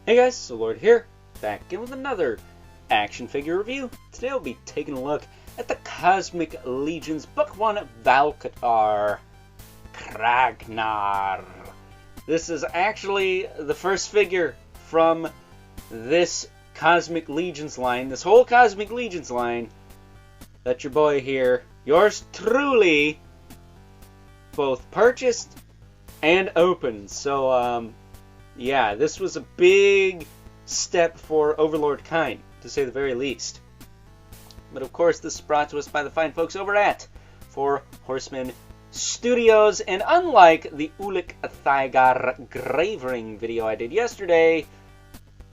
Hey guys, so Lord here, back again with another action figure review. Today I'll be taking a look at the Cosmic Legion's Book 1 Hvalkatar, Kragnarr. This is actually the first figure from this Cosmic Legions line, this whole Cosmic Legions line, that your boy here, yours truly, both purchased and opened. So, yeah, this was a big step for Overlord kind, to say the very least. But of course, this is brought to us by the fine folks over at Horsemen Studios. And unlike the Hvalkatar grave ring video I did yesterday,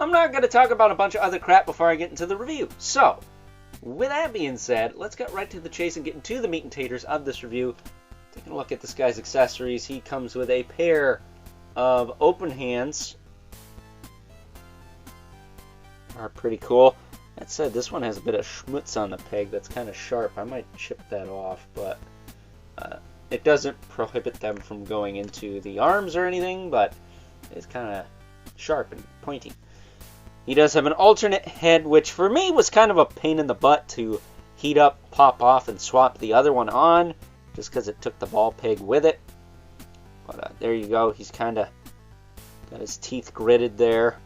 I'm not going to talk about a bunch of other crap before I get into the review. So, with that being said, let's get right to the chase and get into the meat and taters of this review. Taking a look at this guy's accessories, he comes with a pair of open hands. Are pretty cool. That said, this one has a bit of schmutz on the peg that's kind of sharp. I might chip that off, but it doesn't prohibit them from going into the arms or anything, but it's kind of sharp and pointy. He does have an alternate head, which for me was kind of a pain in the butt to heat up, pop off, and swap the other one on, just because it took the ball peg with it. But there you go. He's kind of got his teeth gritted there.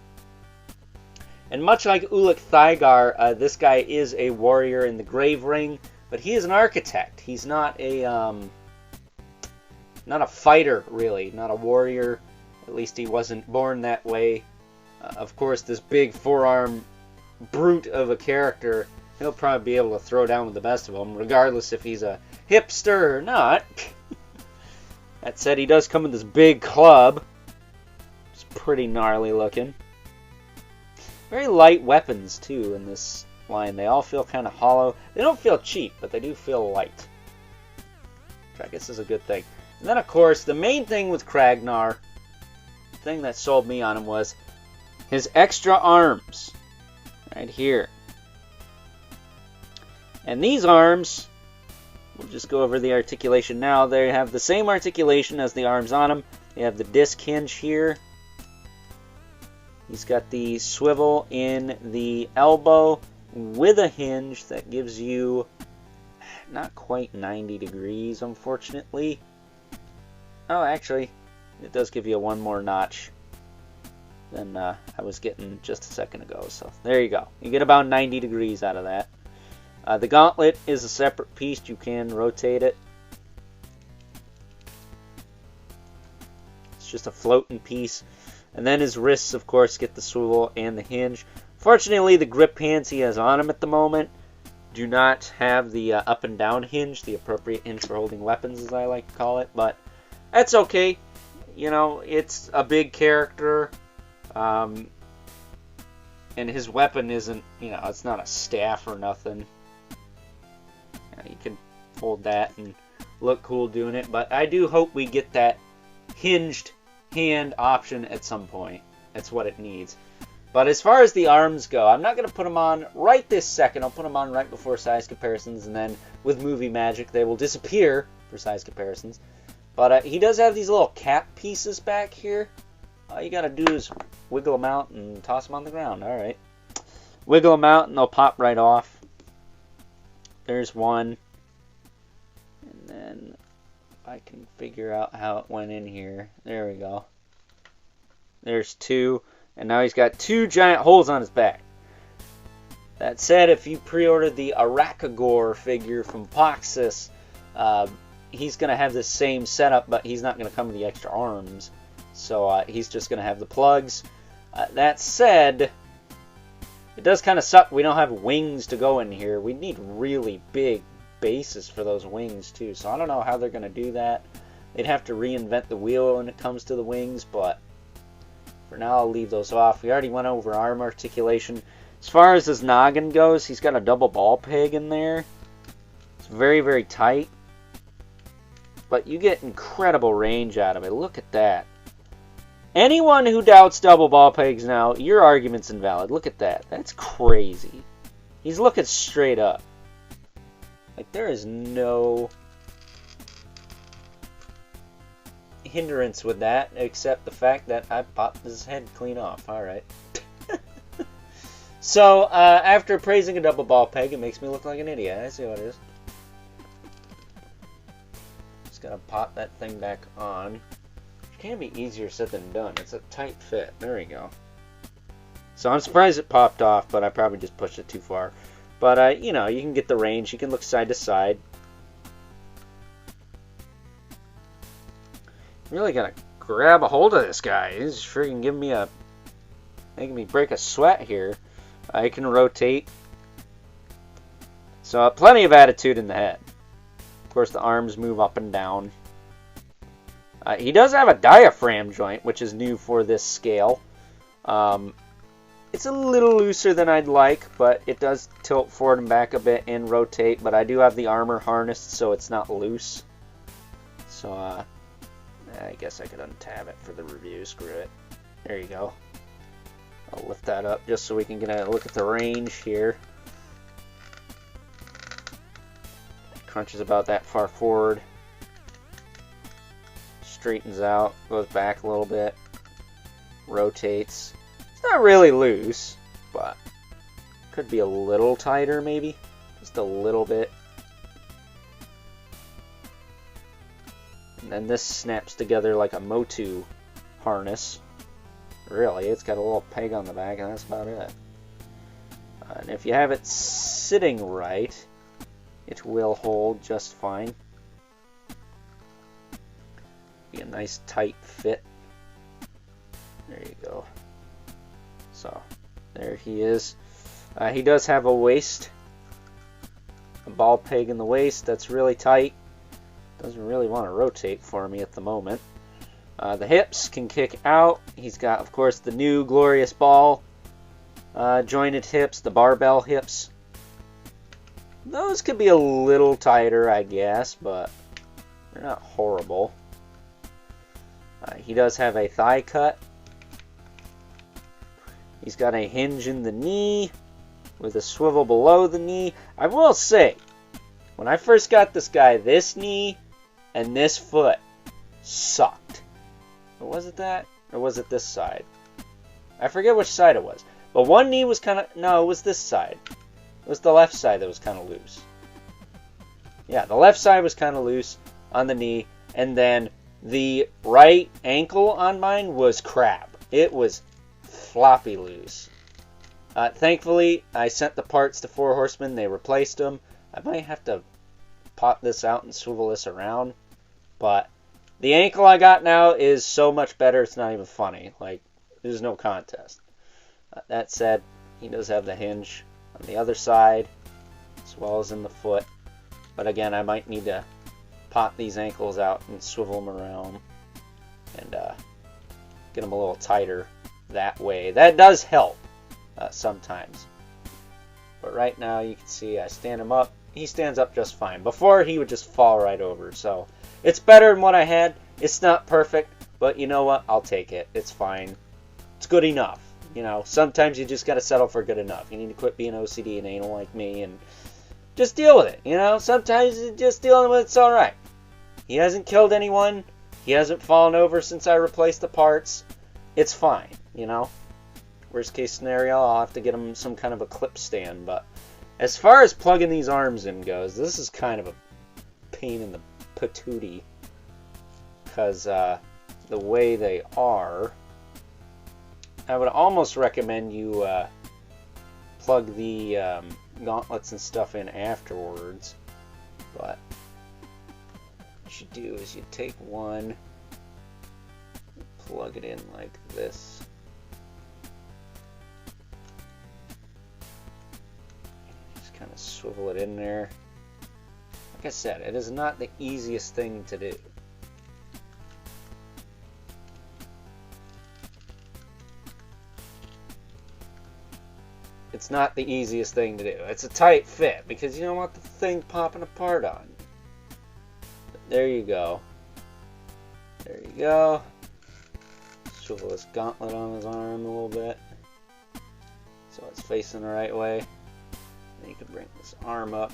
And much like Hvalkatar, this guy is a warrior in the grave ring, but he is an architect. He's not a fighter, really, not a warrior. At least he wasn't born that way. Of course, this big four-arm brute of a character, he'll probably be able to throw down with the best of them, regardless if he's a hipster or not. That said, he does come with this big club. It's pretty gnarly looking. Very light weapons, too, in this line. They all feel kind of hollow. They don't feel cheap, but they do feel light, which I guess is a good thing. And then, of course, the main thing with Kragnarr, the thing that sold me on him, was his extra arms. Right here. And these arms, we'll just go over the articulation now. They have the same articulation as the arms on them. They have the disc hinge here. He's got the swivel in the elbow with a hinge that gives you not quite 90 degrees, unfortunately. Oh, actually, it does give you one more notch than I was getting just a second ago. So there you go. You get about 90 degrees out of that. The gauntlet is a separate piece. You can rotate it. It's just a floating piece. And then his wrists, of course, get the swivel and the hinge. Fortunately, the grip hands he has on him at the moment do not have the up and down hinge, the appropriate hinge for holding weapons, as I like to call it. But that's okay. You know, it's a big character. And his weapon isn't, you know, it's not a staff or nothing. You can hold that and look cool doing it, but I do hope we get that hinged hand option at some point. That's what it needs. But as far as the arms go, I'm not going to put them on right this second. I'll put them on right before size comparisons, and then with movie magic they will disappear for size comparisons. But he does have these little cap pieces back here. All you got to do is wiggle them out and toss them on the ground. Alright. Wiggle them out and they'll pop right off. There's one. And then if I can figure out how it went in here. There we go. There's two. And now he's got two giant holes on his back. That said, if you pre-ordered the Hvalkatar figure from Poxis, he's going to have the same setup, but he's not going to come with the extra arms. So he's just going to have the plugs. That said, it does kind of suck we don't have wings to go in here. We need really big bases for those wings too. So I don't know how they're going to do that. They'd have to reinvent the wheel when it comes to the wings, but for now I'll leave those off. We already went over arm articulation. As far as his noggin goes, he's got a double ball peg in there. It's very, very tight. But you get incredible range out of it. Look at that. Anyone who doubts double ball pegs now, your argument's invalid. Look at that. That's crazy. He's looking straight up. Like, there is no hindrance with that, except the fact that I popped his head clean off. Alright. So, after praising a double ball peg, it makes me look like an idiot. I see what it is. Just gotta pop that thing back on. It can be easier said than done. It's a tight fit. There we go. So I'm surprised it popped off, but I probably just pushed it too far. But, you know, you can get the range. You can look side to side. Really gotta grab a hold of this guy. He's freaking making me break a sweat here. I can rotate. So plenty of attitude in the head. Of course, the arms move up and down. He does have a diaphragm joint, which is new for this scale. It's a little looser than I'd like, but it does tilt forward and back a bit and rotate. But I do have the armor harnessed, so it's not loose. So I guess I could untab it for the review. Screw it. There you go. I'll lift that up just so we can get a look at the range here. Crunches about that far forward. Straightens out, goes back a little bit. Rotates. It's not really loose, but could be a little tighter maybe. Just a little bit. And then this snaps together like a Motu harness. Really, it's got a little peg on the back, and that's about it. And if you have it sitting right, it will hold just fine. Be a nice tight fit. There you go. So, there he is. He does have a waist. A ball peg in the waist that's really tight. Doesn't really want to rotate for me at the moment. The hips can kick out. He's got, of course, the new glorious ball jointed hips, the barbell hips. Those could be a little tighter, I guess, but they're not horrible. He does have a thigh cut. He's got a hinge in the knee with a swivel below the knee. I will say, when I first got this guy, this knee and this foot sucked. Or was it that? Or was it this side? I forget which side it was. But one knee was kind of... No, it was this side. It was the left side that was kind of loose. Yeah, the left side was kind of loose on the knee. And then the right ankle on mine was crap. It was floppy loose. Thankfully, I sent the parts to Four Horsemen. They replaced them. I might have to pop this out and swivel this around. But the ankle I got now is so much better, it's not even funny. Like, there's no contest. That said, he does have the hinge on the other side, as well as in the foot. But again, I might need to pop these ankles out and swivel them around and get them a little tighter that way. That does help sometimes. But right now, you can see I stand him up. He stands up just fine. Before, he would just fall right over. So, it's better than what I had. It's not perfect, but you know what? I'll take it. It's fine. It's good enough. You know, sometimes you just gotta settle for good enough. You need to quit being OCD and anal like me and just deal with it. You know, sometimes just dealing with it's alright. He hasn't killed anyone. He hasn't fallen over since I replaced the parts. It's fine, you know. Worst case scenario, I'll have to get him some kind of a clip stand. But as far as plugging these arms in goes, this is kind of a pain in the patootie. Because the way they are, I would almost recommend you plug the gauntlets and stuff in afterwards. But what you do is you take one, plug it in like this. Just kind of swivel it in there. Like I said, it is not the easiest thing to do. It's not the easiest thing to do. It's a tight fit because you don't want the thing popping apart on you. But there you go. There you go. Swivel this gauntlet on his arm a little bit so it's facing the right way. Then you can bring this arm up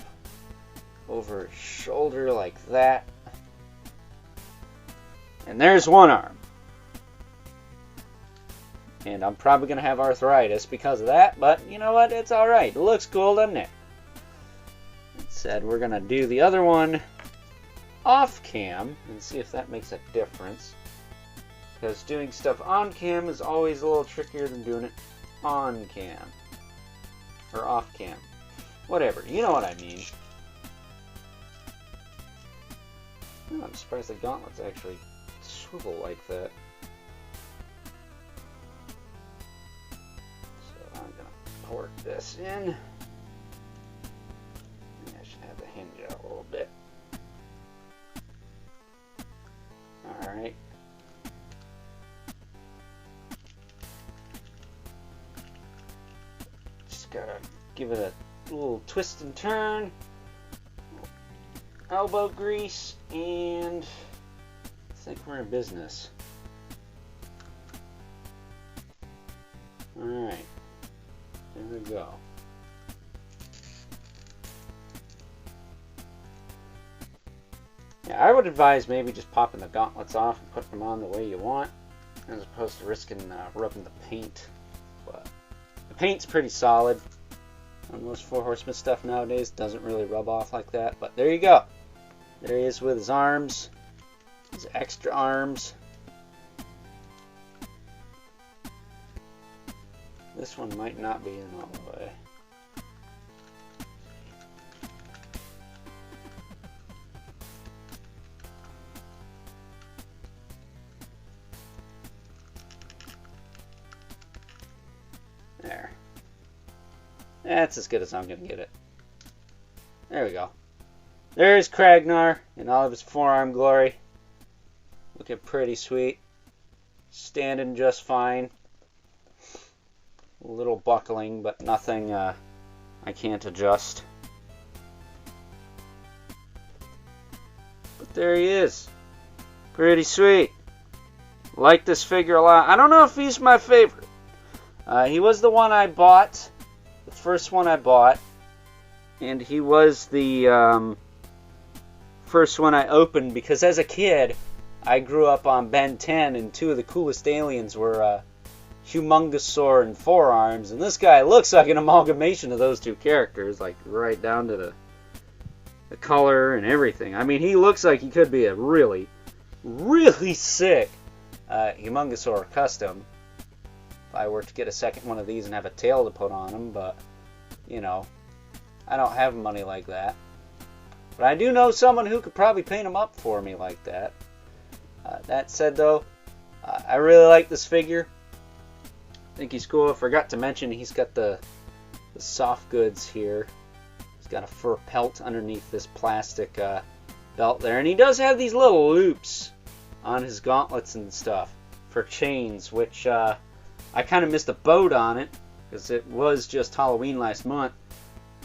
over his shoulder like that. And there's one arm. And I'm probably going to have arthritis because of that, but you know what? It's alright. It looks cool, doesn't it? That said, we're going to do the other one off cam and see if that makes a difference. Because doing stuff on cam is always a little trickier than doing it on cam. Or off cam. Whatever, you know what I mean. Oh, I'm surprised the gauntlets actually swivel like that. So I'm going to port this in. Maybe I should have the hinge out a little bit. Alright. Just gotta give it a little twist and turn. Elbow grease, and I think we're in business. Alright. There we go. Yeah, I would advise maybe just popping the gauntlets off and putting them on the way you want, as opposed to risking rubbing the paint. But the paint's pretty solid on most 4 Horsemen stuff nowadays. Doesn't really rub off like that, but there you go. There he is with his arms, his extra arms. This one might not be in all the way. There. That's as good as I'm going to get it. There we go. There's Kragnarr in all of his forearm glory. Looking pretty sweet. Standing just fine. A little buckling, but nothing I can't adjust. But there he is. Pretty sweet. Like this figure a lot. I don't know if he's my favorite. He was the one I bought. The first one I bought. And he was the first one I opened because as a kid I grew up on Ben 10 and 2 of the coolest aliens were Humongosaur and Forearms, and this guy looks like an amalgamation of those 2 characters, like right down to the color and everything. I mean, he looks like he could be a really, really sick Humongosaur custom if I were to get a second one of these and have a tail to put on him, but you know, I don't have money like that. But I do know someone who could probably paint them up for me like that. That said, though, I really like this figure. I think he's cool. I forgot to mention he's got the soft goods here. He's got a fur pelt underneath this plastic belt there. And he does have these little loops on his gauntlets and stuff for chains, which I kind of missed a boat on it because it was just Halloween last month.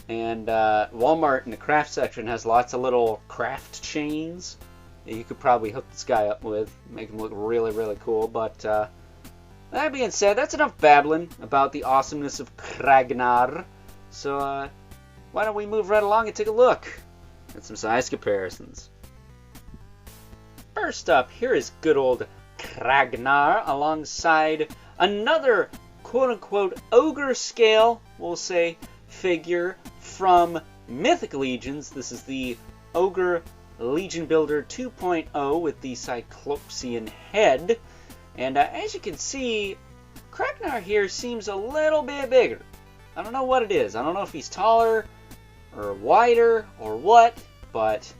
And Walmart in the craft section has lots of little craft chains that you could probably hook this guy up with, make him look really, really cool. But that being said, that's enough babbling about the awesomeness of Kragnarr. So why don't we move right along and take a look at some size comparisons. First up, here is good old Kragnarr alongside another quote-unquote ogre scale, we'll say, figure from Mythic Legions. This is the Ogre Legion Builder 2.0 with the Cyclopsian head. And as you can see, Kragnarr here seems a little bit bigger. I don't know what it is. I don't know if he's taller or wider or what, but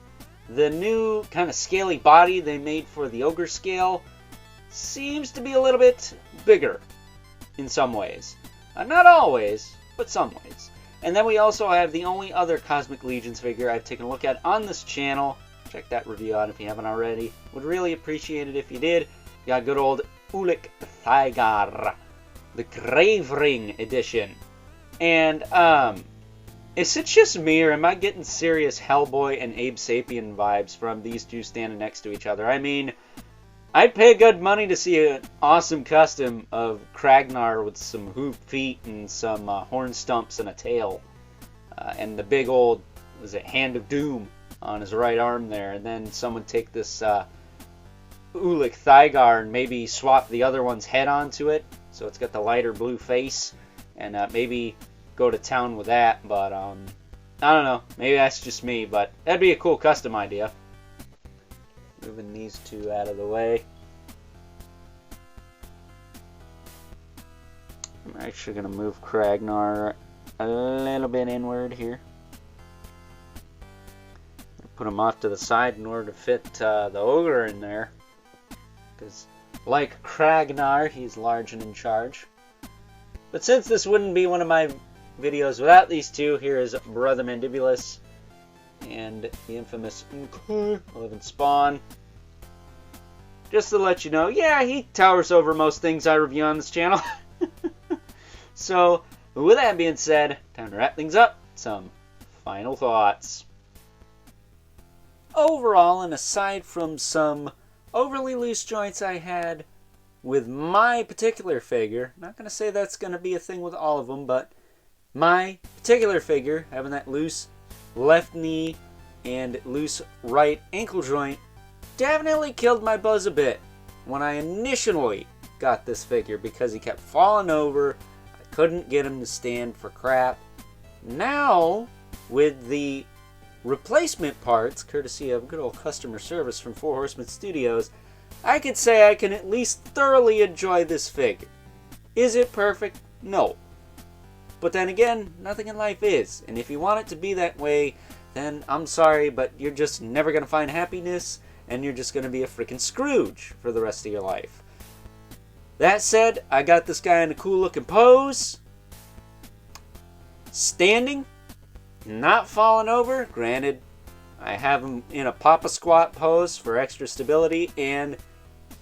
the new kind of scaly body they made for the Ogre scale seems to be a little bit bigger in some ways. Not always, but some ways. And then we also have the only other Cosmic Legions figure I've taken a look at on this channel. Check that review out if you haven't already. Would really appreciate it if you did. You got good old Hvalkatar, the Grave Ring edition. And, is it just me, or am I getting serious Hellboy and Abe Sapien vibes from these 2 standing next to each other? I mean, I'd pay good money to see an awesome custom of Kragnarr with some hoop feet and some horn stumps and a tail. And the big old, was it Hand of Doom on his right arm there. And then someone take this Hvalkatar and maybe swap the other one's head onto it. So it's got the lighter blue face, and maybe go to town with that. But I don't know. Maybe that's just me, but that'd be a cool custom idea. Moving these two out of the way. I'm actually going to move Kragnarr a little bit inward here. Put him off to the side in order to fit the ogre in there. Because, like Kragnarr, he's large and in charge. But since this wouldn't be one of my videos without these two, here is Brother Mandibulus and the infamous 11 Spawn. Just to let you know, yeah, he towers over most things I review on this channel. So, with that being said, time to wrap things up. Some final thoughts. Overall, and aside from some overly loose joints I had with my particular figure, not going to say that's going to be a thing with all of them, but my particular figure, having that loose left knee and loose right ankle joint, definitely killed my buzz a bit when I initially got this figure because he kept falling over. I couldn't get him to stand for crap. Now, with the replacement parts, courtesy of good old customer service from 4 Horsemen Studios, I could say I can at least thoroughly enjoy this figure. Is it perfect? No. But then again, nothing in life is. And if you want it to be that way, then I'm sorry, but you're just never going to find happiness, and you're just going to be a freaking Scrooge for the rest of your life. That said, I got this guy in a cool looking pose. Standing. Not falling over. Granted, I have him in a Papa Squat pose for extra stability, and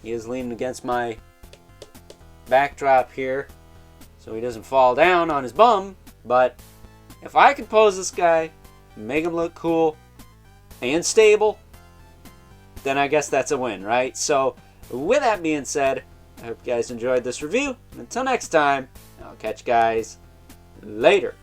he is leaning against my backdrop here so he doesn't fall down on his bum. But if I can pose this guy, make him look cool and stable, then I guess that's a win, right? So with that being said, I hope you guys enjoyed this review. Until next time, I'll catch you guys later.